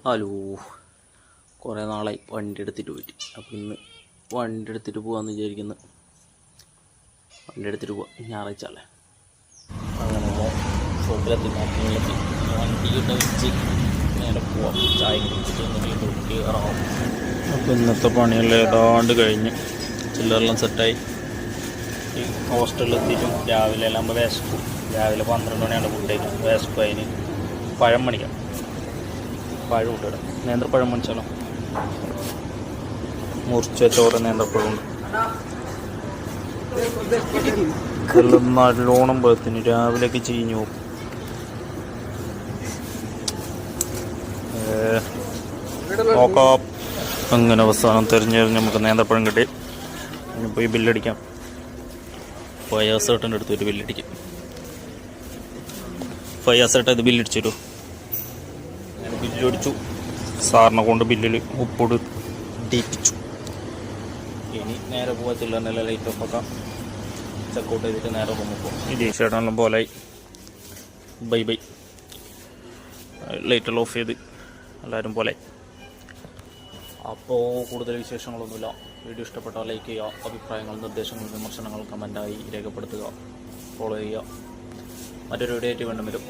Hello, കുറേ നാളായി വണ്ടി എടുത്തിട്ട് പോയിട്ട്. അപ്പോൾ ഇന്ന് വണ്ടി എടുത്തിട്ട് പോകാമെന്ന് വിചാരിക്കുന്നു. വണ്ടി എടുത്തിട്ട് പോവാം, ഞായറാഴ്ച അല്ലേ. അങ്ങനെ ഷോപ്പിലെത്തി മാർക്കറ്റിലെത്തി വണ്ടിയുടെ വെച്ച് നേരെ പോവാം. ചായ കുടിച്ചിട്ട് വീണ്ടും കയറാം. അപ്പോൾ ഇന്നത്തെ പണിയെല്ലാം ഏതാണ്ട് കഴിഞ്ഞ് ചില്ലറെല്ലാം സെറ്റായി. ഈ ഹോസ്റ്റലിലെത്തിയിട്ടും രാവിലെ എല്ലാം വിശക്കും. രാവിലെ 12 മണിയാണ് ഫുഡേക്ക്. വിശക്കും. അതിന് പഴം മണിക്കാം. പഴം ഇട്ടിടാം. നേന്ത്രപ്പഴം മേടിച്ചാലോ? മുറിച്ച ചോറ് നേന്ത്രപ്പഴമുണ്ട്. എല്ലാം നല്ലോണം പഴത്തിന് രാവിലേക്ക് ചീഞ്ഞു പോകും. നോക്കാം. അങ്ങനെ അവസാനം തിരഞ്ഞെറിഞ്ഞ് നമുക്ക് നേന്ത്രപ്പഴം കിട്ടി. ഇനി പോയി ബില്ലടിക്കാം. ഫയാസേട്ടൻ്റെ അടുത്ത് ഒരു ബില്ലടിക്കും. ഫയാസേട്ടൻ ഇത് ബില്ലടിച്ചു തരുമോ? ഞാൻ ബില്ലടിച്ചു. സാറിനെ കൊണ്ട് ബില്ലിൽ ഉപ്പിട് ഡീപ്പിച്ചു. ഇനി നേരെ പോകത്തില്ല. നല്ല ലൈറ്റ് ഓഫ് ആക്കാം. ചെക്കൗട്ട് ചെയ്തിട്ട് നേരെ റൂമിൽ പോകും. ഈ ടീഷർട്ടെല്ലാം പോലായി. Bye bye. ലൈറ്റെല്ലാം ഓഫ് ചെയ്ത് എല്ലാവരും പോലെ. അപ്പോൾ കൂടുതൽ വിശേഷങ്ങളൊന്നുമില്ല. വീഡിയോ ഇഷ്ടപ്പെട്ടാൽ ലൈക്ക് ചെയ്യുക. അഭിപ്രായങ്ങൾ, നിർദ്ദേശങ്ങൾ, വിമർശനങ്ങൾ കമൻറ്റായി രേഖപ്പെടുത്തുക. ഫോളോ ചെയ്യുക. മറ്റൊരു വീഡിയോ ആയിട്ട് വീണ്ടും വരും.